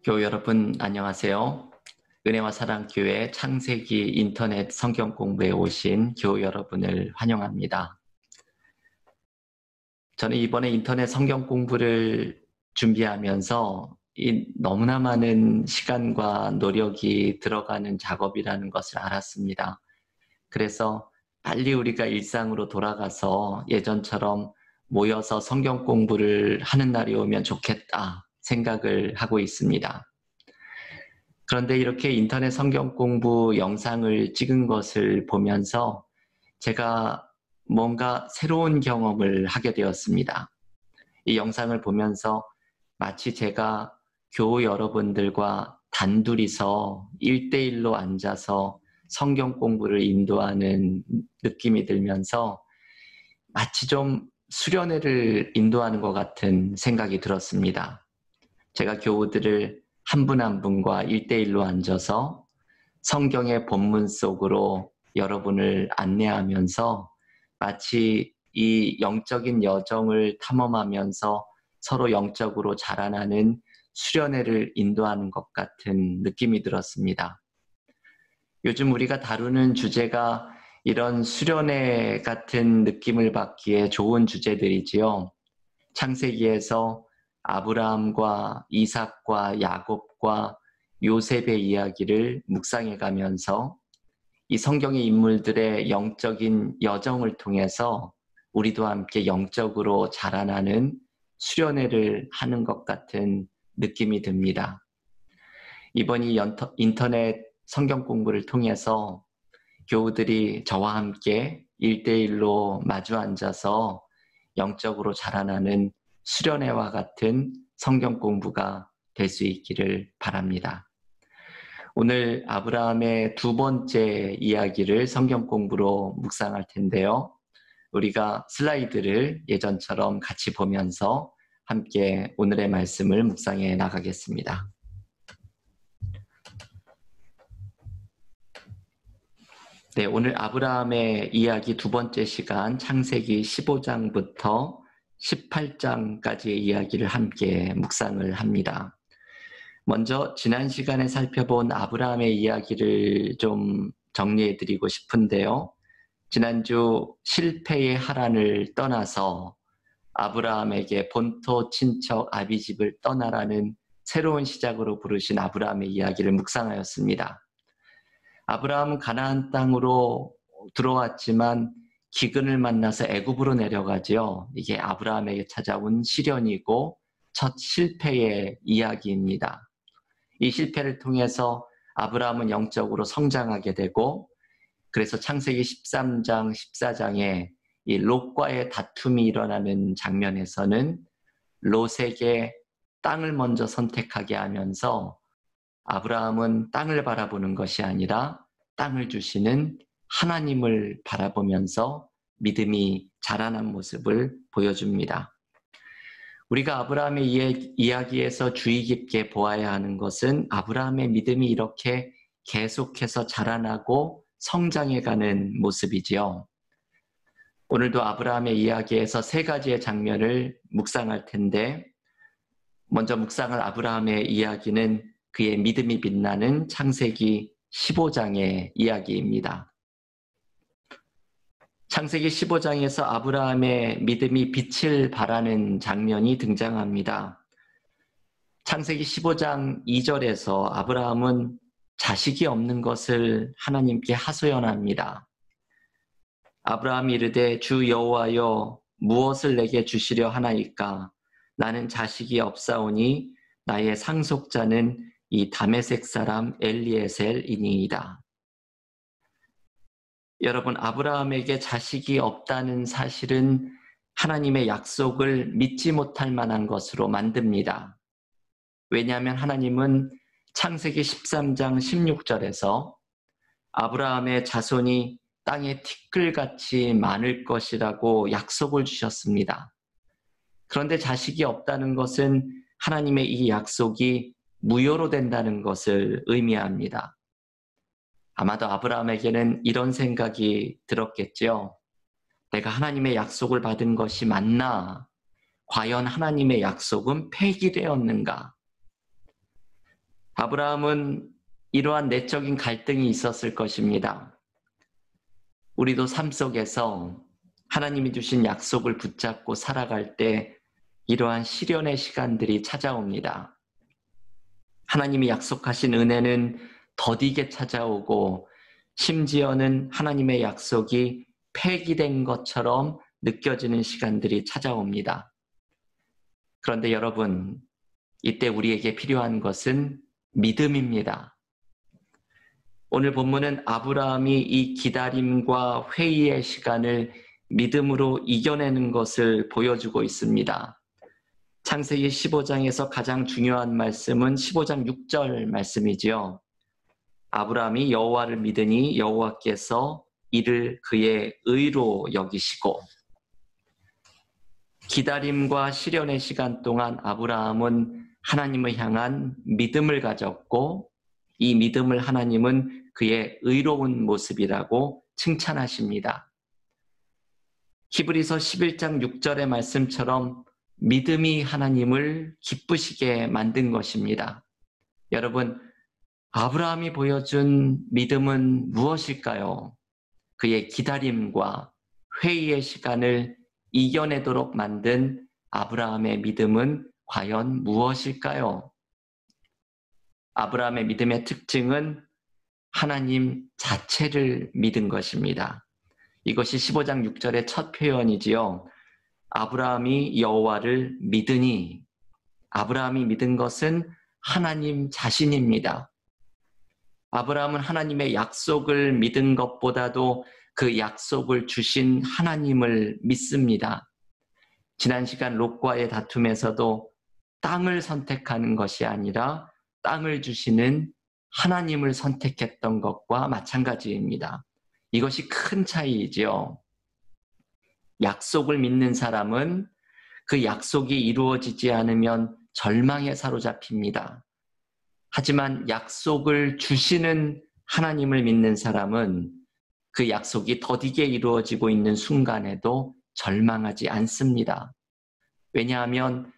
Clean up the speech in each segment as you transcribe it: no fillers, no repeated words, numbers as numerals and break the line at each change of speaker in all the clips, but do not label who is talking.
교우 여러분 안녕하세요. 은혜와 사랑 교회 창세기 인터넷 성경 공부에 오신 교우 여러분을 환영합니다. 저는 이번에 인터넷 성경 공부를 준비하면서 너무나 많은 시간과 노력이 들어가는 작업이라는 것을 알았습니다. 그래서 빨리 우리가 일상으로 돌아가서 예전처럼 모여서 성경 공부를 하는 날이 오면 좋겠다 생각을 하고 있습니다. 그런데 이렇게 인터넷 성경 공부 영상을 찍은 것을 보면서 제가 뭔가 새로운 경험을 하게 되었습니다. 이 영상을 보면서 마치 제가 교우 여러분들과 단둘이서 1대1로 앉아서 성경 공부를 인도하는 느낌이 들면서 마치 좀 수련회를 인도하는 것 같은 생각이 들었습니다. 제가 교우들을 한 분 한 분과 1대1로 앉아서 성경의 본문 속으로 여러분을 안내하면서 마치 이 영적인 여정을 탐험하면서 서로 영적으로 자라나는 수련회를 인도하는 것 같은 느낌이 들었습니다. 요즘 우리가 다루는 주제가 이런 수련회 같은 느낌을 받기에 좋은 주제들이지요. 창세기에서 아브라함과 이삭과 야곱과 요셉의 이야기를 묵상해 가면서 이 성경의 인물들의 영적인 여정을 통해서 우리도 함께 영적으로 자라나는 수련회를 하는 것 같은 느낌이 듭니다. 이번 이 인터넷 성경 공부를 통해서 교우들이 저와 함께 1대1로 마주 앉아서 영적으로 자라나는 수련회와 같은 성경 공부가 될 수 있기를 바랍니다. 오늘 아브라함의 두 번째 이야기를 성경 공부로 묵상할 텐데요. 우리가 슬라이드를 예전처럼 같이 보면서 함께 오늘의 말씀을 묵상해 나가겠습니다. 네, 오늘 아브라함의 이야기 두 번째 시간 창세기 15장부터 18장까지의 이야기를 함께 묵상을 합니다. 먼저 지난 시간에 살펴본 아브라함의 이야기를 좀 정리해드리고 싶은데요. 지난주 실패의 하란을 떠나서 아브라함에게 본토 친척 아비집을 떠나라는 새로운 시작으로 부르신 아브라함의 이야기를 묵상하였습니다. 아브라함은 가나안 땅으로 들어왔지만 기근을 만나서 애굽으로 내려가지요. 이게 아브라함에게 찾아온 시련이고 첫 실패의 이야기입니다. 이 실패를 통해서 아브라함은 영적으로 성장하게 되고 그래서 창세기 13장, 14장에 이 롯과의 다툼이 일어나는 장면에서는 롯에게 땅을 먼저 선택하게 하면서 아브라함은 땅을 바라보는 것이 아니라 땅을 주시는 하나님을 바라보면서 믿음이 자라난 모습을 보여줍니다. 우리가 아브라함의 이야기에서 주의 깊게 보아야 하는 것은 아브라함의 믿음이 이렇게 계속해서 자라나고 성장해가는 모습이지요. 오늘도 아브라함의 이야기에서 세 가지의 장면을 묵상할 텐데 먼저 묵상할 아브라함의 이야기는 그의 믿음이 빛나는 창세기 15장의 이야기입니다. 창세기 15장에서 아브라함의 믿음이 빛을 발하는 장면이 등장합니다. 창세기 15장 2절에서 아브라함은 자식이 없는 것을 하나님께 하소연합니다. 아브라함이 이르되 주 여호와여 무엇을 내게 주시려 하나이까 나는 자식이 없사오니 나의 상속자는 이 다메섹 사람 엘리에셀이니이다. 여러분, 아브라함에게 자식이 없다는 사실은 하나님의 약속을 믿지 못할 만한 것으로 만듭니다. 왜냐하면 하나님은 창세기 13장 16절에서 아브라함의 자손이 땅에 티끌같이 많을 것이라고 약속을 주셨습니다. 그런데 자식이 없다는 것은 하나님의 이 약속이 무효로 된다는 것을 의미합니다. 아마도 아브라함에게는 이런 생각이 들었겠죠. 내가 하나님의 약속을 받은 것이 맞나? 과연 하나님의 약속은 폐기되었는가? 아브라함은 이러한 내적인 갈등이 있었을 것입니다. 우리도 삶 속에서 하나님이 주신 약속을 붙잡고 살아갈 때 이러한 시련의 시간들이 찾아옵니다. 하나님이 약속하신 은혜는 더디게 찾아오고 심지어는 하나님의 약속이 폐기된 것처럼 느껴지는 시간들이 찾아옵니다. 그런데 여러분, 이때 우리에게 필요한 것은 믿음입니다. 오늘 본문은 아브라함이 이 기다림과 회의의 시간을 믿음으로 이겨내는 것을 보여주고 있습니다. 창세기 15장에서 가장 중요한 말씀은 15장 6절 말씀이지요. 아브라함이 여호와를 믿으니 여호와께서 이를 그의 의로 여기시고, 기다림과 시련의 시간 동안 아브라함은 하나님을 향한 믿음을 가졌고, 이 믿음을 하나님은 그의 의로운 모습이라고 칭찬하십니다. 히브리서 11장 6절의 말씀처럼 믿음이 하나님을 기쁘시게 만든 것입니다. 여러분, 아브라함이 보여준 믿음은 무엇일까요? 그의 기다림과 회의의 시간을 이겨내도록 만든 아브라함의 믿음은 과연 무엇일까요? 아브라함의 믿음의 특징은 하나님 자체를 믿은 것입니다. 이것이 15장 6절의 첫 표현이지요. 아브라함이 여호와를 믿으니, 아브라함이 믿은 것은 하나님 자신입니다. 아브라함은 하나님의 약속을 믿은 것보다도 그 약속을 주신 하나님을 믿습니다. 지난 시간 롯과의 다툼에서도 땅을 선택하는 것이 아니라 땅을 주시는 하나님을 선택했던 것과 마찬가지입니다. 이것이 큰 차이이지요. 약속을 믿는 사람은 그 약속이 이루어지지 않으면 절망에 사로잡힙니다. 하지만 약속을 주시는 하나님을 믿는 사람은 그 약속이 더디게 이루어지고 있는 순간에도 절망하지 않습니다. 왜냐하면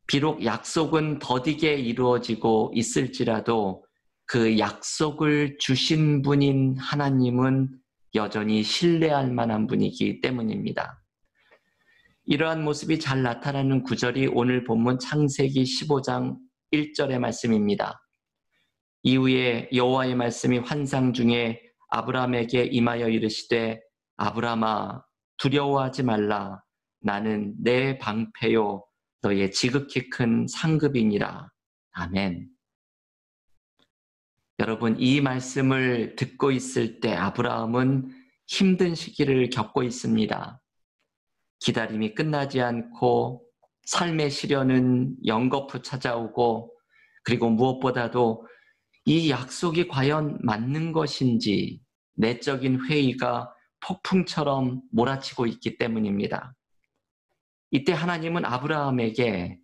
비록 약속은 더디게 이루어지고 있을지라도 그 약속을 주신 분인 하나님은 여전히 신뢰할 만한 분이기 때문입니다. 이러한 모습이 잘 나타나는 구절이 오늘 본문 창세기 15장 1절의 말씀입니다. 이후에 여호와의 말씀이 환상 중에 아브라함에게 임하여 이르시되 아브라함아 두려워하지 말라. 나는 내 방패요 너의 지극히 큰 상급이니라. 아멘. 여러분, 이 말씀을 듣고 있을 때 아브라함은 힘든 시기를 겪고 있습니다. 기다림이 끝나지 않고 삶의 시련은 연거푸 찾아오고, 그리고 무엇보다도 이 약속이 과연 맞는 것인지 내적인 회의가 폭풍처럼 몰아치고 있기 때문입니다. 이때 하나님은 아브라함에게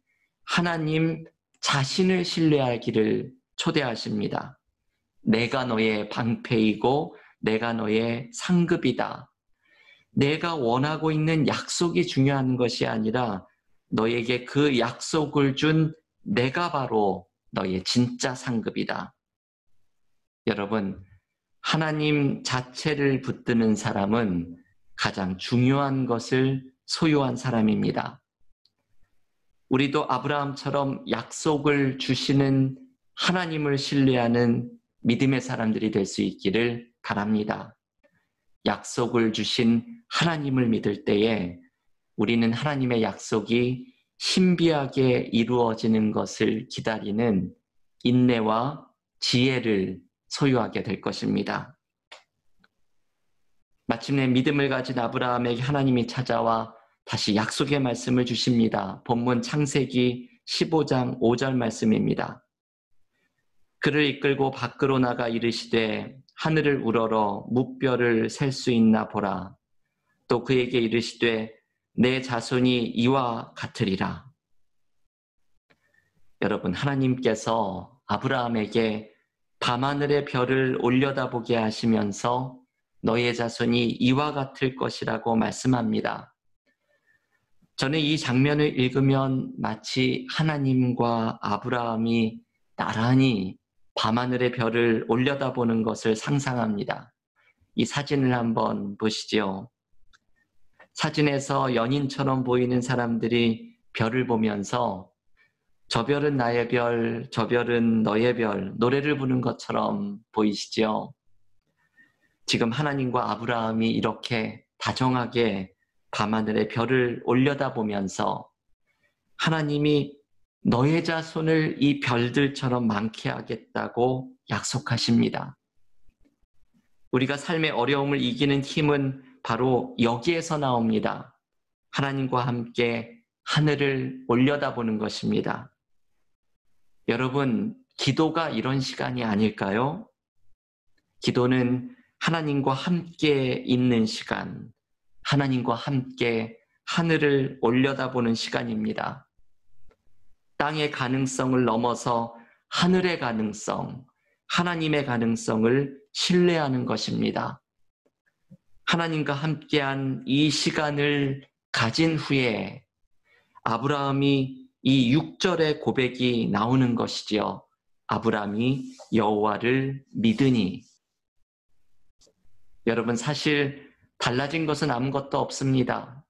하나님 자신을 신뢰하기를 초대하십니다. 내가 너의 방패이고 내가 너의 상급이다. 내가 원하고 있는 약속이 중요한 것이 아니라 너에게 그 약속을 준 내가 바로 너의 진짜 상급이다. 여러분, 하나님 자체를 붙드는 사람은 가장 중요한 것을 소유한 사람입니다. 우리도 아브라함처럼 약속을 주시는 하나님을 신뢰하는 믿음의 사람들이 될 수 있기를 바랍니다. 약속을 주신 하나님을 믿을 때에 우리는 하나님의 약속이 신비하게 이루어지는 것을 기다리는 인내와 지혜를 소유하게 될 것입니다. 마침내 믿음을 가진 아브라함에게 하나님이 찾아와 다시 약속의 말씀을 주십니다. 본문 창세기 15장 5절 말씀입니다. 그를 이끌고 밖으로 나가 이르시되 하늘을 우러러 무뼈를 셀 수 있나 보라. 또 그에게 이르시되 내 자손이 이와 같으리라. 여러분, 하나님께서 아브라함에게 밤하늘의 별을 올려다보게 하시면서 너의 자손이 이와 같을 것이라고 말씀합니다. 저는 이 장면을 읽으면 마치 하나님과 아브라함이 나란히 밤하늘의 별을 올려다보는 것을 상상합니다. 이 사진을 한번 보시죠. 사진에서 연인처럼 보이는 사람들이 별을 보면서 저 별은 나의 별, 저 별은 너의 별 노래를 부르는 것처럼 보이시죠? 지금 하나님과 아브라함이 이렇게 다정하게 밤하늘의 별을 올려다보면서 하나님이 너의 자손을 이 별들처럼 많게 하겠다고 약속하십니다. 우리가 삶의 어려움을 이기는 힘은 바로 여기에서 나옵니다. 하나님과 함께 하늘을 올려다보는 것입니다. 여러분, 기도가 이런 시간이 아닐까요? 기도는 하나님과 함께 있는 시간, 하나님과 함께 하늘을 올려다보는 시간입니다. 땅의 가능성을 넘어서 하늘의 가능성, 하나님의 가능성을 신뢰하는 것입니다. 하나님과 함께한 이 시간을 가진 후에 아브라함이 이 6절의 고백이 나오는 것이지요. 아브라함이 여호와를 믿으니. 여러분, 사실 달라진 것은 아무것도 없습니다.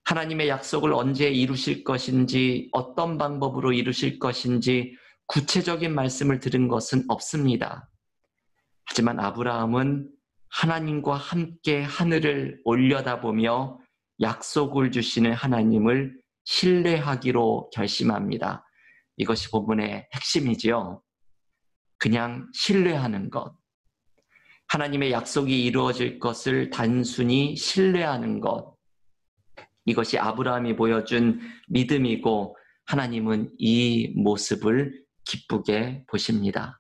하나님의 약속을 언제 이루실 것인지, 어떤 방법으로 이루실 것인지 구체적인 말씀을 들은 것은 없습니다. 하지만 아브라함은 하나님과 함께 하늘을 올려다보며 약속을 주시는 하나님을 신뢰하기로 결심합니다. 이것이 본문의 핵심이지요. 그냥 신뢰하는 것. 하나님의 약속이 이루어질 것을 단순히 신뢰하는 것. 이것이 아브라함이 보여준 믿음이고 하나님은 이 모습을 기쁘게 보십니다.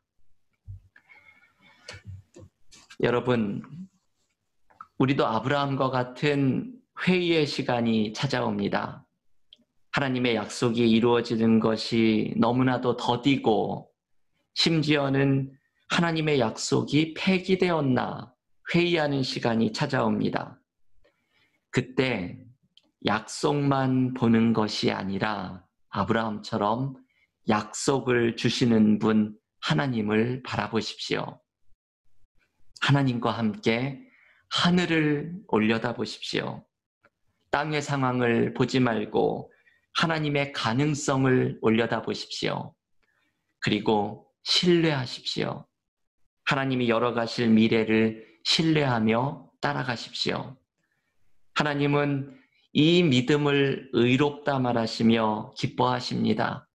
여러분, 우리도 아브라함과 같은 회의의 시간이 찾아옵니다. 하나님의 약속이 이루어지는 것이 너무나도 더디고 심지어는 하나님의 약속이 폐기되었나 회의하는 시간이 찾아옵니다. 그때 약속만 보는 것이 아니라 아브라함처럼 약속을 주시는 분 하나님을 바라보십시오. 하나님과 함께 하늘을 올려다보십시오. 땅의 상황을 보지 말고 하나님의 가능성을 올려다보십시오. 그리고 신뢰하십시오. 하나님이 열어가실 미래를 신뢰하며 따라가십시오. 하나님은 이 믿음을 의롭다 말하시며 기뻐하십니다.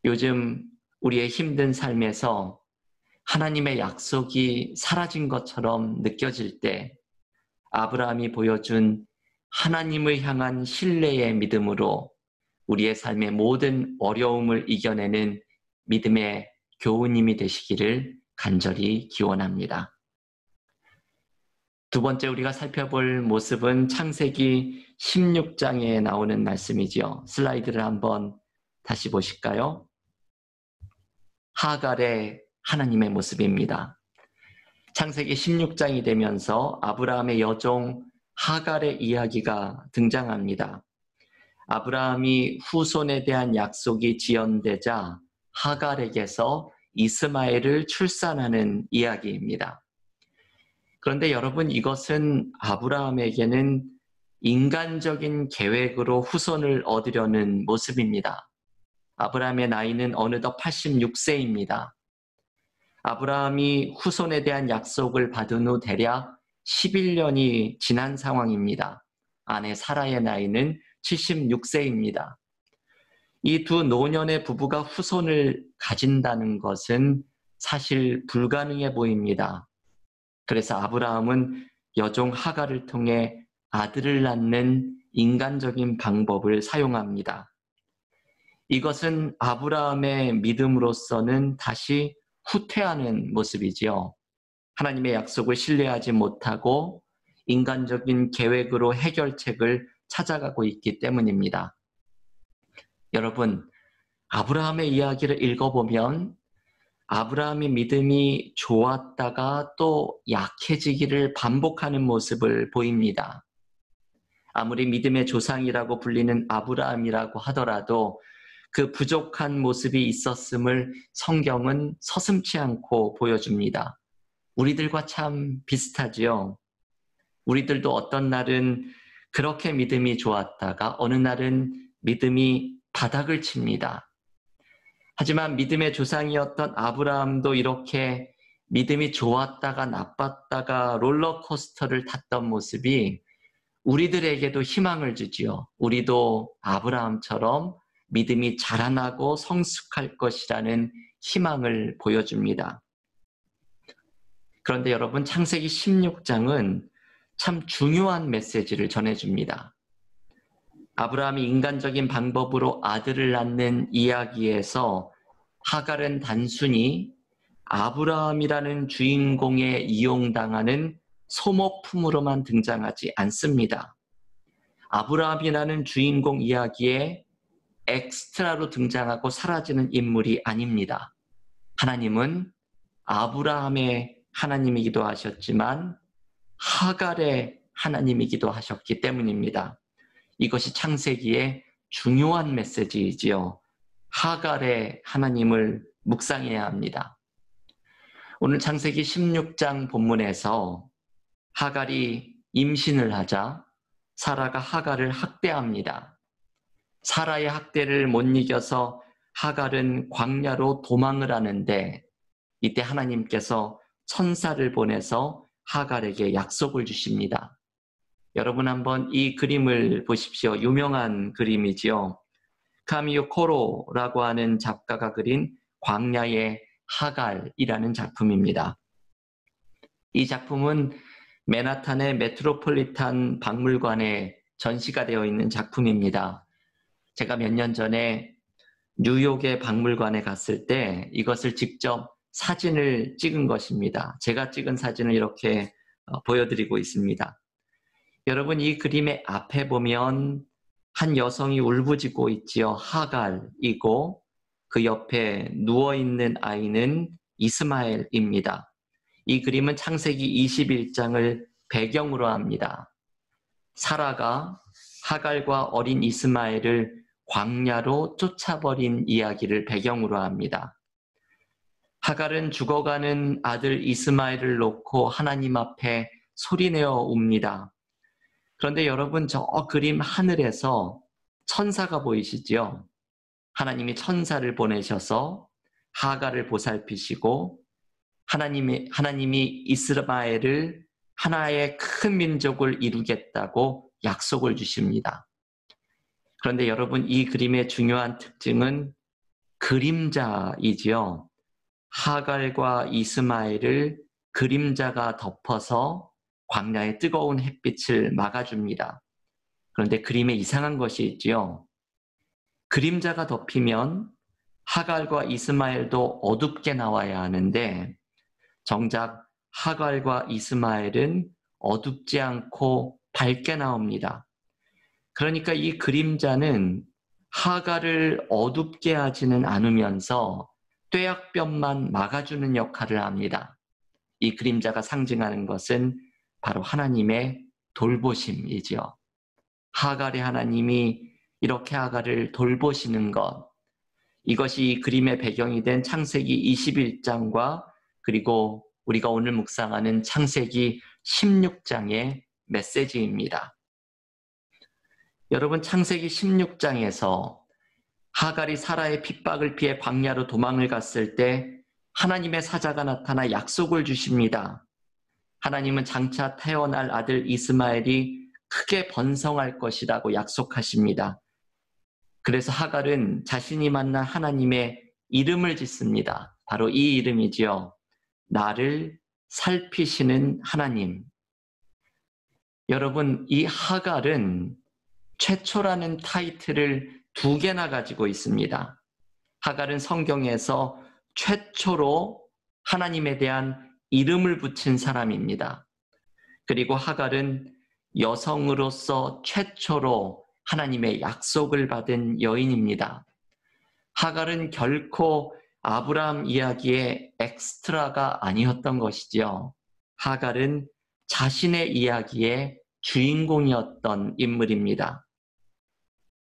요즘 우리의 힘든 삶에서 하나님의 약속이 사라진 것처럼 느껴질 때 아브라함이 보여준 하나님을 향한 신뢰의 믿음으로 우리의 삶의 모든 어려움을 이겨내는 믿음의 교우님이 되시기를 간절히 기원합니다. 두 번째 우리가 살펴볼 모습은 창세기 16장에 나오는 말씀이죠. 슬라이드를 한번 다시 보실까요? 하갈의 하나님의 모습입니다. 창세기 16장이 되면서 아브라함의 여종 하갈의 이야기가 등장합니다. 아브라함이 후손에 대한 약속이 지연되자 하갈에게서 이스마엘을 출산하는 이야기입니다. 그런데 여러분, 이것은 아브라함에게는 인간적인 계획으로 후손을 얻으려는 모습입니다. 아브라함의 나이는 어느덧 86세입니다. 아브라함이 후손에 대한 약속을 받은 후 대략 11년이 지난 상황입니다. 아내 사라의 나이는 76세입니다. 이 두 노년의 부부가 후손을 가진다는 것은 사실 불가능해 보입니다. 그래서 아브라함은 여종 하갈을 통해 아들을 낳는 인간적인 방법을 사용합니다. 이것은 아브라함의 믿음으로서는 다시 후퇴하는 모습이지요. 하나님의 약속을 신뢰하지 못하고 인간적인 계획으로 해결책을 찾아가고 있기 때문입니다. 여러분, 아브라함의 이야기를 읽어보면 아브라함의 믿음이 좋았다가 또 약해지기를 반복하는 모습을 보입니다. 아무리 믿음의 조상이라고 불리는 아브라함이라고 하더라도 그 부족한 모습이 있었음을 성경은 서슴지 않고 보여줍니다. 우리들과 참 비슷하지요. 우리들도 어떤 날은 그렇게 믿음이 좋았다가 어느 날은 믿음이 바닥을 칩니다. 하지만 믿음의 조상이었던 아브라함도 이렇게 믿음이 좋았다가 나빴다가 롤러코스터를 탔던 모습이 우리들에게도 희망을 주지요. 우리도 아브라함처럼 믿음이 자라나고 성숙할 것이라는 희망을 보여줍니다. 그런데 여러분, 창세기 16장은 참 중요한 메시지를 전해줍니다. 아브라함이 인간적인 방법으로 아들을 낳는 이야기에서 하갈은 단순히 아브라함이라는 주인공에 이용당하는 소모품으로만 등장하지 않습니다. 아브라함이라는 주인공 이야기에 엑스트라로 등장하고 사라지는 인물이 아닙니다. 하나님은 아브라함의 하나님이기도 하셨지만 하갈의 하나님이기도 하셨기 때문입니다. 이것이 창세기의 중요한 메시지이지요. 하갈의 하나님을 묵상해야 합니다. 오늘 창세기 16장 본문에서 하갈이 임신을 하자 사라가 하갈을 학대합니다. 사라의 학대를 못 이겨서 하갈은 광야로 도망을 하는데 이때 하나님께서 천사를 보내서 하갈에게 약속을 주십니다. 여러분 한번 이 그림을 보십시오. 유명한 그림이지요. 카미오 코로라고 하는 작가가 그린 광야의 하갈이라는 작품입니다. 이 작품은 맨하탄의 메트로폴리탄 박물관에 전시가 되어 있는 작품입니다. 제가 몇 년 전에 뉴욕의 박물관에 갔을 때 이것을 직접 사진을 찍은 것입니다. 제가 찍은 사진을 이렇게 보여드리고 있습니다. 여러분, 이 그림의 앞에 보면 한 여성이 울부짖고 있지요. 하갈이고 그 옆에 누워있는 아이는 이스마엘입니다. 이 그림은 창세기 21장을 배경으로 합니다. 사라가 하갈과 어린 이스마엘을 광야로 쫓아버린 이야기를 배경으로 합니다. 하갈은 죽어가는 아들 이스마엘을 놓고 하나님 앞에 소리내어 웁니다. 그런데 여러분, 저 그림 하늘에서 천사가 보이시죠? 하나님이 천사를 보내셔서 하갈을 보살피시고 하나님이 이스마엘을 하나의 큰 민족을 이루겠다고 약속을 주십니다. 그런데 여러분, 이 그림의 중요한 특징은 그림자이지요. 하갈과 이스마엘을 그림자가 덮어서 광야의 뜨거운 햇빛을 막아줍니다. 그런데 그림에 이상한 것이 있지요. 그림자가 덮이면 하갈과 이스마엘도 어둡게 나와야 하는데 정작 하갈과 이스마엘은 어둡지 않고 밝게 나옵니다. 그러니까 이 그림자는 하갈을 어둡게 하지는 않으면서 뙤약볕만 막아주는 역할을 합니다. 이 그림자가 상징하는 것은 바로 하나님의 돌보심이지요. 하갈의 하나님이 이렇게 하갈을 돌보시는 것, 이것이 이 그림의 배경이 된 창세기 21장과 그리고 우리가 오늘 묵상하는 창세기 16장의 메시지입니다. 여러분, 창세기 16장에서 하갈이 사라의 핍박을 피해 광야로 도망을 갔을 때 하나님의 사자가 나타나 약속을 주십니다. 하나님은 장차 태어날 아들 이스마엘이 크게 번성할 것이라고 약속하십니다. 그래서 하갈은 자신이 만난 하나님의 이름을 짓습니다. 바로 이 이름이지요. 나를 살피시는 하나님. 여러분, 이 하갈은 최초라는 타이틀을 2개나 가지고 있습니다. 하갈은 성경에서 최초로 하나님에 대한 이름을 붙인 사람입니다. 그리고 하갈은 여성으로서 최초로 하나님의 약속을 받은 여인입니다. 하갈은 결코 아브라함 이야기의 엑스트라가 아니었던 것이지요. 하갈은 자신의 이야기의 주인공이었던 인물입니다.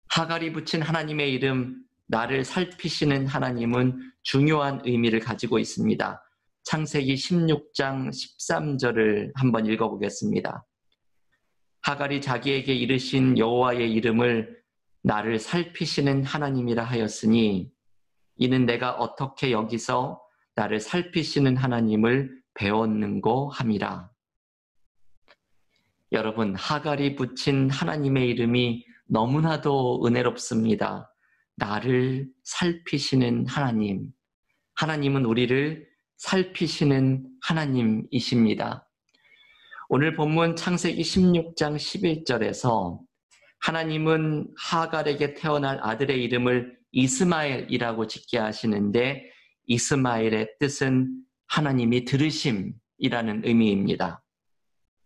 하갈이 붙인 하나님의 이름 나를 살피시는 하나님은 중요한 의미를 가지고 있습니다. 창세기 16장 13절을 한번 읽어보겠습니다. 하갈이 자기에게 이르신 여호와의 이름을 나를 살피시는 하나님이라 하였으니 이는 내가 어떻게 여기서 나를 살피시는 하나님을 배웠는고 함이라. 여러분, 하갈이 붙인 하나님의 이름이 너무나도 은혜롭습니다. 나를 살피시는 하나님. 하나님은 우리를 살피시는 하나님이십니다. 오늘 본문 창세기 16장 11절에서 하나님은 하갈에게 태어날 아들의 이름을 이스마엘이라고 짓게 하시는데 이스마엘의 뜻은 하나님이 들으심이라는 의미입니다.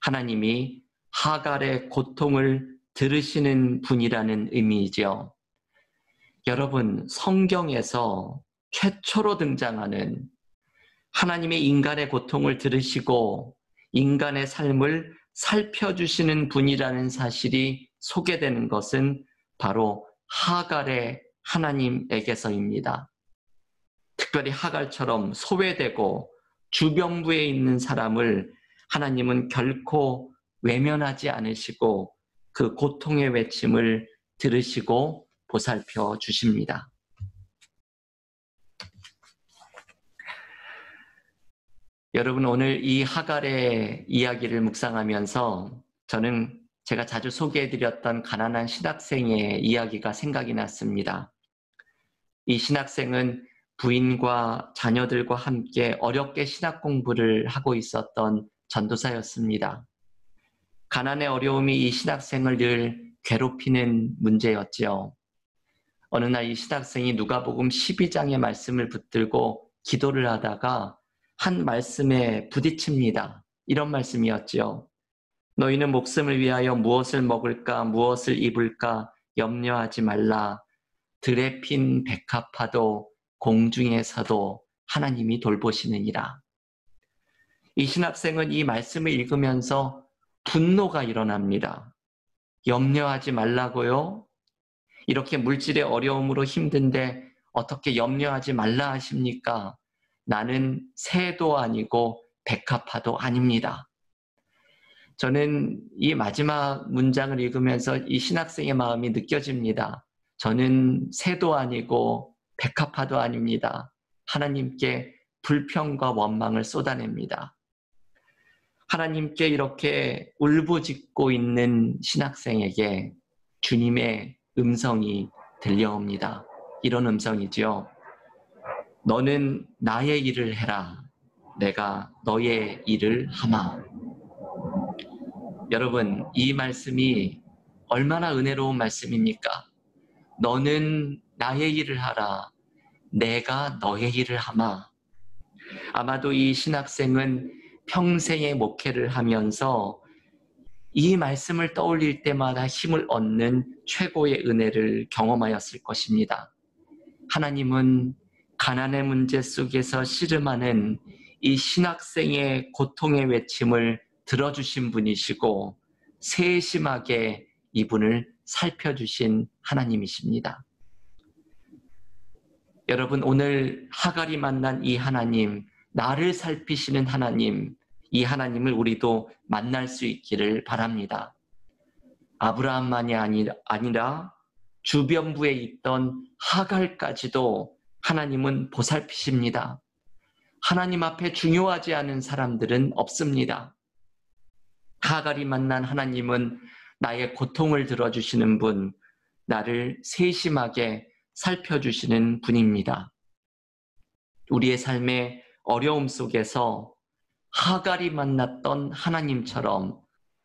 하나님이 하갈의 고통을 들으시는 분이라는 의미이죠. 여러분, 성경에서 최초로 등장하는 하나님의 인간의 고통을 들으시고 인간의 삶을 살펴주시는 분이라는 사실이 소개되는 것은 바로 하갈의 하나님에게서입니다. 특별히 하갈처럼 소외되고 주변부에 있는 사람을 하나님은 결코 외면하지 않으시고 그 고통의 외침을 들으시고 보살펴 주십니다. 여러분, 오늘 이 하갈의 이야기를 묵상하면서 저는 제가 자주 소개해드렸던 가난한 신학생의 이야기가 생각이 났습니다. 이 신학생은 부인과 자녀들과 함께 어렵게 신학 공부를 하고 있었던 전도사였습니다. 가난의 어려움이 이 신학생을 늘 괴롭히는 문제였지요. 어느 날 이 신학생이 누가복음 12장의 말씀을 붙들고 기도를 하다가 한 말씀에 부딪힙니다. 이런 말씀이었지요. 너희는 목숨을 위하여 무엇을 먹을까 무엇을 입을까 염려하지 말라. 들에 핀 백합화도 공중에서도 하나님이 돌보시느니라. 이 신학생은 이 말씀을 읽으면서 분노가 일어납니다. 염려하지 말라고요? 이렇게 물질의 어려움으로 힘든데 어떻게 염려하지 말라 하십니까? 나는 새도 아니고 백합화도 아닙니다. 저는 이 마지막 문장을 읽으면서 이 신학생의 마음이 느껴집니다. 저는 새도 아니고 백합화도 아닙니다. 하나님께 불평과 원망을 쏟아냅니다. 하나님께 이렇게 울부짖고 있는 신학생에게 주님의 음성이 들려옵니다. 이런 음성이지요. 너는 나의 일을 해라. 내가 너의 일을 하마. 여러분, 이 말씀이 얼마나 은혜로운 말씀입니까? 너는 나의 일을 하라. 내가 너의 일을 하마. 아마도 이 신학생은 평생의 목회를 하면서 이 말씀을 떠올릴 때마다 힘을 얻는 최고의 은혜를 경험하였을 것입니다. 하나님은 가난의 문제 속에서 씨름하는 이 신학생의 고통의 외침을 들어주신 분이시고 세심하게 이분을 살펴주신 하나님이십니다. 여러분, 오늘 하갈이 만난 이 하나님, 나를 살피시는 하나님, 이 하나님을 우리도 만날 수 있기를 바랍니다. 아브라함만이 아니라 주변부에 있던 하갈까지도 하나님은 보살피십니다. 하나님 앞에 중요하지 않은 사람들은 없습니다. 하갈이 만난 하나님은 나의 고통을 들어주시는 분, 나를 세심하게 살펴주시는 분입니다. 우리의 삶의 어려움 속에서 하갈이 만났던 하나님처럼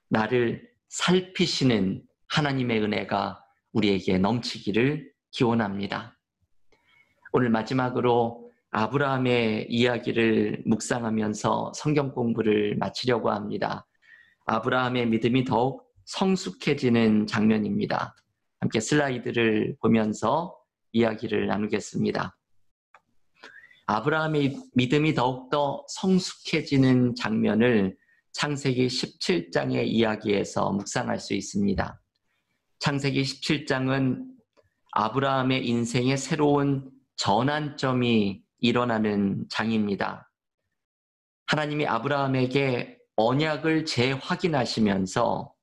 나를 살피시는 하나님의 은혜가 우리에게 넘치기를 기원합니다. 오늘 마지막으로 아브라함의 이야기를 묵상하면서 성경 공부를 마치려고 합니다. 아브라함의 믿음이 더욱 성숙해지는 장면입니다. 함께 슬라이드를 보면서 이야기를 나누겠습니다. 아브라함의 믿음이 더욱더 성숙해지는 장면을 창세기 17장의 이야기에서 묵상할 수 있습니다. 창세기 17장은 아브라함의 인생의 새로운 전환점이 일어나는 장입니다. 하나님이 아브라함에게 언약을 재확인하시면서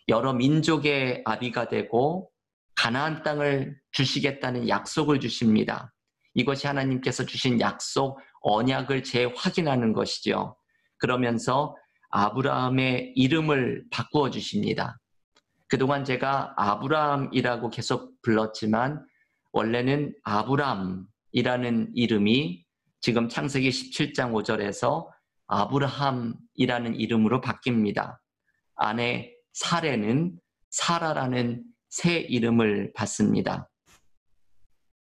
여러 민족의 아비가 되고 가나안 땅을 주시겠다는 약속을 주십니다. 이것이 하나님께서 주신 약속, 언약을 재확인하는 것이죠. 그러면서 아브라함의 이름을 바꾸어 주십니다. 그동안 제가 아브라함이라고 계속 불렀지만 원래는 아브람이라는 이름이 지금 창세기 17장 5절에서 아브라함이라는 이름으로 바뀝니다. 아내 사레는 사라라는 새 이름을 받습니다.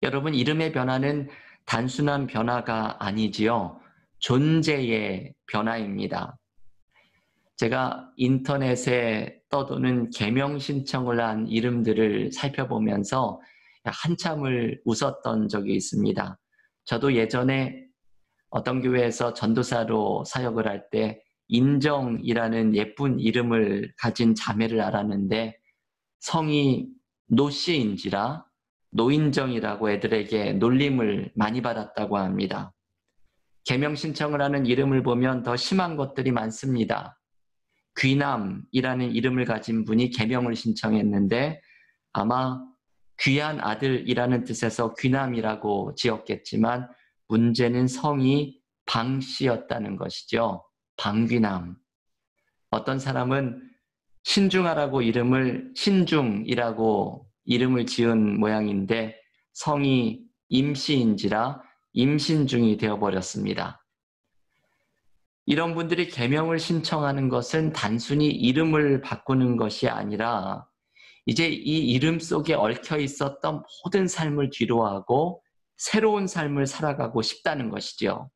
여러분, 이름의 변화는 단순한 변화가 아니지요. 존재의 변화입니다. 제가 인터넷에 떠도는 개명 신청을 한 이름들을 살펴보면서 한참을 웃었던 적이 있습니다. 저도 예전에 어떤 교회에서 전도사로 사역을 할 때 인정이라는 예쁜 이름을 가진 자매를 알았는데 성이 노씨인지라 노인정이라고 애들에게 놀림을 많이 받았다고 합니다. 개명 신청을 하는 이름을 보면 더 심한 것들이 많습니다. 귀남이라는 이름을 가진 분이 개명을 신청했는데 아마 귀한 아들이라는 뜻에서 귀남이라고 지었겠지만 문제는 성이 방씨였다는 것이죠. 방귀남. 어떤 사람은 신중하라고 이름을 신중이라고 이름을 지은 모양인데 성이 임씨인지라 임신중이 되어버렸습니다. 이런 분들이 계명을 신청하는 것은 단순히 이름을 바꾸는 것이 아니라 이제 이 이름 속에 얽혀 있었던 모든 삶을 뒤로하고 새로운 삶을 살아가고 싶다는 것이죠.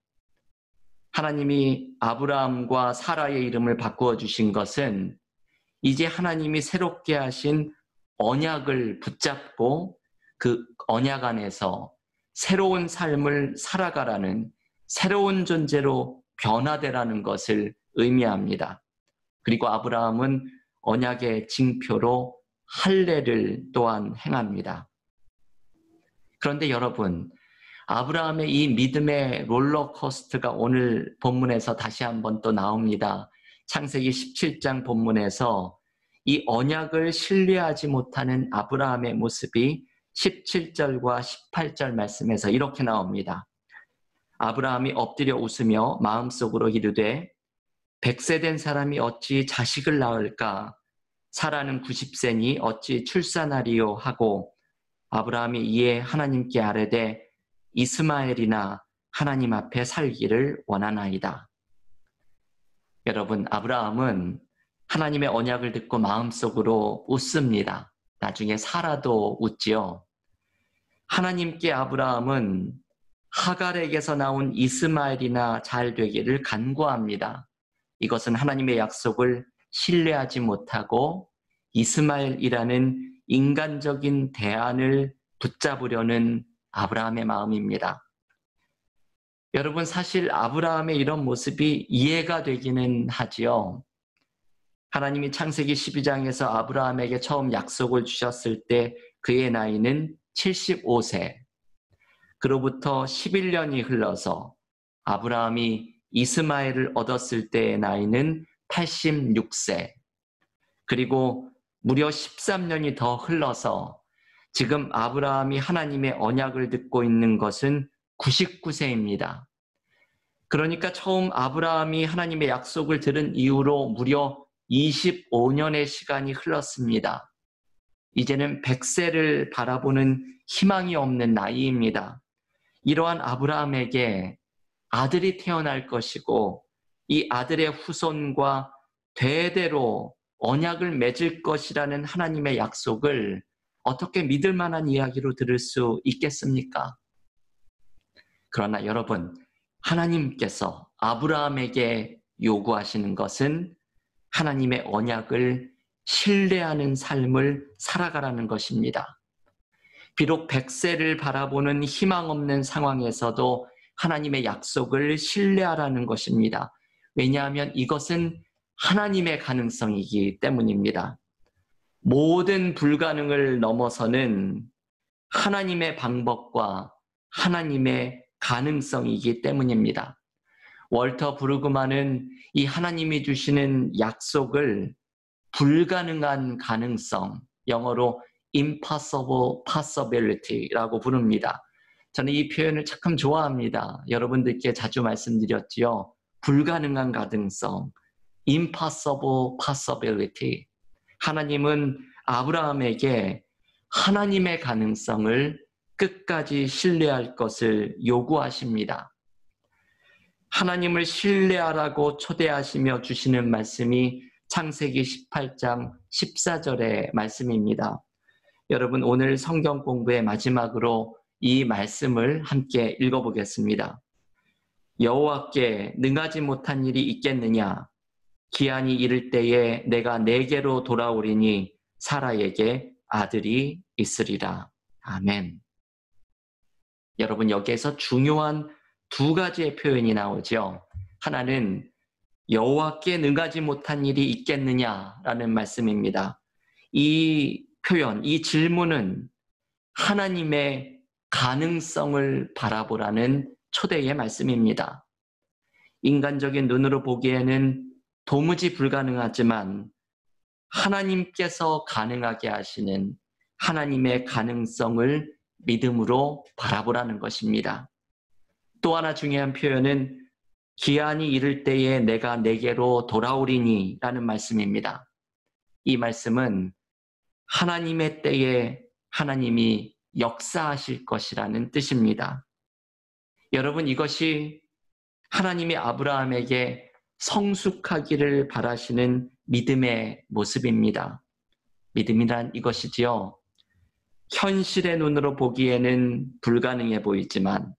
하나님이 아브라함과 사라의 이름을 바꾸어 주신 것은 이제 하나님이 새롭게 하신 언약을 붙잡고 그 언약 안에서 새로운 삶을 살아가라는 새로운 존재로 변화되라는 것을 의미합니다. 그리고 아브라함은 언약의 징표로 할례를 또한 행합니다. 그런데 여러분, 아브라함의 이 믿음의 롤러코스터가 오늘 본문에서 다시 한번 또 나옵니다. 창세기 17장 본문에서 이 언약을 신뢰하지 못하는 아브라함의 모습이 17절과 18절 말씀에서 이렇게 나옵니다. 아브라함이 엎드려 웃으며 마음속으로 이르되 100세 된 사람이 어찌 자식을 낳을까? 사라는 90세니 어찌 출산하리요 하고 아브라함이 이에 하나님께 아뢰되 이스마엘이나 하나님 앞에 살기를 원하나이다. 여러분, 아브라함은 하나님의 언약을 듣고 마음속으로 웃습니다. 나중에 사라도 웃지요. 하나님께 아브라함은 하갈에게서 나온 이스마엘이나 잘 되기를 간구합니다. 이것은 하나님의 약속을 신뢰하지 못하고 이스마엘이라는 인간적인 대안을 붙잡으려는 아브라함의 마음입니다. 여러분, 사실 아브라함의 이런 모습이 이해가 되기는 하지요. 하나님이 창세기 12장에서 아브라함에게 처음 약속을 주셨을 때 그의 나이는 75세. 그로부터 11년이 흘러서 아브라함이 이스마엘을 얻었을 때의 나이는 86세. 그리고 무려 13년이 더 흘러서 지금 아브라함이 하나님의 언약을 듣고 있는 것은 99세입니다. 그러니까 처음 아브라함이 하나님의 약속을 들은 이후로 무려 25년의 시간이 흘렀습니다. 이제는 100세를 바라보는 희망이 없는 나이입니다. 이러한 아브라함에게 아들이 태어날 것이고 이 아들의 후손과 대대로 언약을 맺을 것이라는 하나님의 약속을 어떻게 믿을 만한 이야기로 들을 수 있겠습니까? 그러나 여러분, 하나님께서 아브라함에게 요구하시는 것은 하나님의 언약을 신뢰하는 삶을 살아가라는 것입니다. 비록 100세를 바라보는 희망 없는 상황에서도 하나님의 약속을 신뢰하라는 것입니다. 왜냐하면 이것은 하나님의 가능성이기 때문입니다. 모든 불가능을 넘어서는 하나님의 방법과 하나님의 가능성이기 때문입니다. 월터 브루그만은 이 하나님이 주시는 약속을 불가능한 가능성, 영어로 impossible possibility라고 부릅니다. 저는 이 표현을 참 좋아합니다. 여러분들께 자주 말씀드렸지요. 불가능한 가능성, impossible possibility. 하나님은 아브라함에게 하나님의 가능성을 끝까지 신뢰할 것을 요구하십니다. 하나님을 신뢰하라고 초대하시며 주시는 말씀이 창세기 18장 14절의 말씀입니다. 여러분, 오늘 성경 공부의 마지막으로 이 말씀을 함께 읽어보겠습니다. 여호와께 능하지 못한 일이 있겠느냐? 기한이 이를 때에 내가 내게로 돌아오리니 사라에게 아들이 있으리라. 아멘. 여러분, 여기에서 중요한 두 가지의 표현이 나오죠. 하나는 여호와께 능하지 못한 일이 있겠느냐라는 말씀입니다. 이 표현, 이 질문은 하나님의 가능성을 바라보라는 초대의 말씀입니다. 인간적인 눈으로 보기에는 도무지 불가능하지만 하나님께서 가능하게 하시는 하나님의 가능성을 믿음으로 바라보라는 것입니다. 또 하나 중요한 표현은 기한이 이를 때에 내가 내게로 돌아오리니 라는 말씀입니다. 이 말씀은 하나님의 때에 하나님이 역사하실 것이라는 뜻입니다. 여러분, 이것이 하나님이 아브라함에게 성숙하기를 바라시는 믿음의 모습입니다. 믿음이란 이것이지요. 현실의 눈으로 보기에는 불가능해 보이지만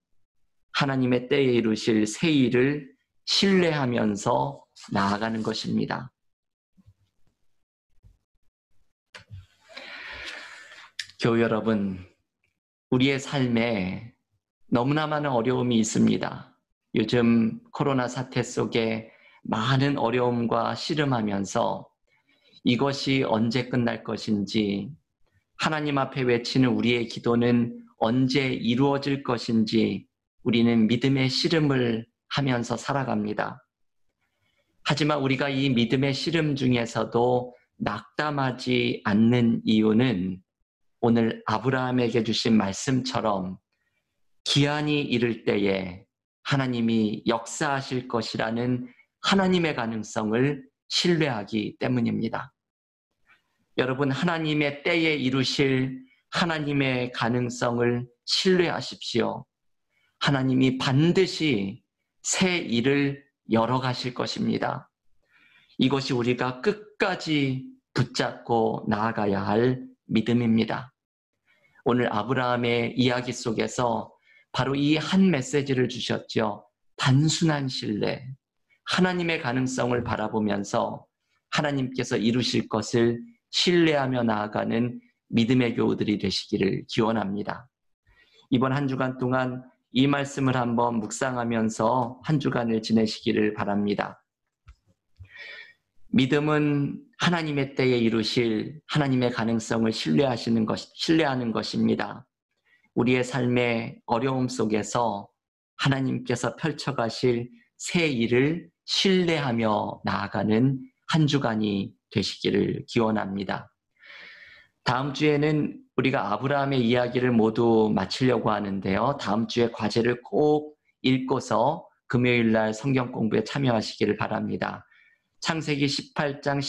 하나님의 때에 이루실 새 일을 신뢰하면서 나아가는 것입니다. 교우 여러분, 우리의 삶에 너무나 많은 어려움이 있습니다. 요즘 코로나 사태 속에 많은 어려움과 씨름하면서 이것이 언제 끝날 것인지, 하나님 앞에 외치는 우리의 기도는 언제 이루어질 것인지 우리는 믿음의 씨름을 하면서 살아갑니다. 하지만 우리가 이 믿음의 씨름 중에서도 낙담하지 않는 이유는 오늘 아브라함에게 주신 말씀처럼 기한이 이를 때에 하나님이 역사하실 것이라는 하나님의 가능성을 신뢰하기 때문입니다. 여러분, 하나님의 때에 이루실 하나님의 가능성을 신뢰하십시오. 하나님이 반드시 새 일을 열어가실 것입니다. 이것이 우리가 끝까지 붙잡고 나아가야 할 믿음입니다. 오늘 아브라함의 이야기 속에서 바로 이 한 메시지를 주셨죠. 단순한 신뢰, 하나님의 가능성을 바라보면서 하나님께서 이루실 것을 신뢰하며 나아가는 믿음의 교우들이 되시기를 기원합니다. 이번 한 주간 동안 이 말씀을 한번 묵상하면서 한 주간을 지내시기를 바랍니다. 믿음은 하나님의 때에 이루실 하나님의 가능성을 신뢰하는 것입니다. 우리의 삶의 어려움 속에서 하나님께서 펼쳐가실 새 일을 신뢰하며 나아가는 한 주간이 되시기를 기원합니다. 다음 주에는 우리가 아브라함의 이야기를 모두 마치려고 하는데요. 다음 주에 과제를 꼭 읽고서 금요일 날 성경 공부에 참여하시기를 바랍니다. 창세기 18장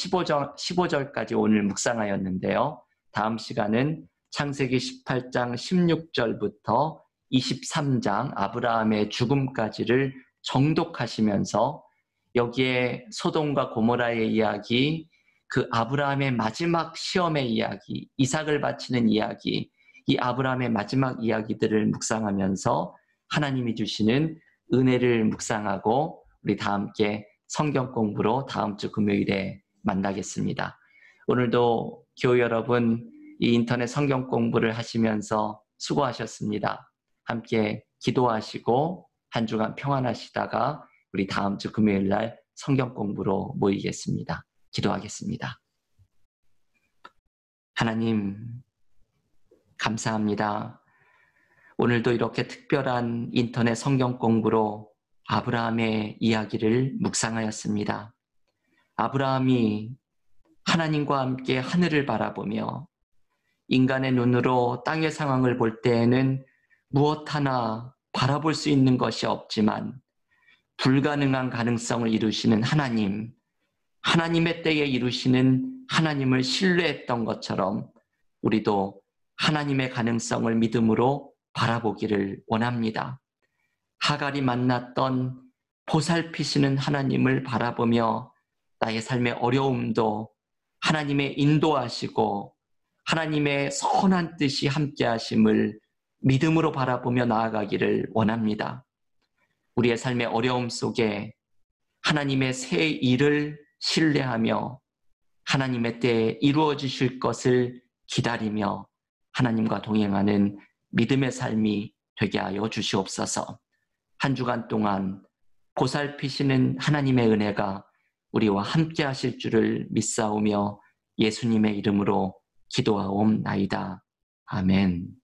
15절까지 오늘 묵상하였는데요. 다음 시간은 창세기 18장 16절부터 23장 아브라함의 죽음까지를 정독하시면서 여기에 소돔과 고모라의 이야기, 그 아브라함의 마지막 시험의 이야기, 이삭을 바치는 이야기, 이 아브라함의 마지막 이야기들을 묵상하면서 하나님이 주시는 은혜를 묵상하고 우리 다 함께 성경 공부로 다음 주 금요일에 만나겠습니다. 오늘도 교우 여러분, 이 인터넷 성경 공부를 하시면서 수고하셨습니다. 함께 기도하시고 한 주간 평안하시다가 우리 다음 주 금요일 날 성경 공부로 모이겠습니다. 기도하겠습니다. 하나님, 감사합니다. 오늘도 이렇게 특별한 인터넷 성경 공부로 아브라함의 이야기를 묵상하였습니다. 아브라함이 하나님과 함께 하늘을 바라보며 인간의 눈으로 땅의 상황을 볼 때에는 무엇 하나 바라볼 수 있는 것이 없지만 불가능한 가능성을 이루시는 하나님, 하나님의 때에 이루시는 하나님을 신뢰했던 것처럼 우리도 하나님의 가능성을 믿음으로 바라보기를 원합니다. 하갈이 만났던 보살피시는 하나님을 바라보며 나의 삶의 어려움도 하나님의 인도하시고 하나님의 선한 뜻이 함께하심을 믿음으로 바라보며 나아가기를 원합니다. 우리의 삶의 어려움 속에 하나님의 새 일을 신뢰하며 하나님의 때에 이루어 주실 것을 기다리며 하나님과 동행하는 믿음의 삶이 되게 하여 주시옵소서. 한 주간 동안 보살피시는 하나님의 은혜가 우리와 함께 하실 줄을 믿사오며 예수님의 이름으로 기도하옵나이다. 아멘.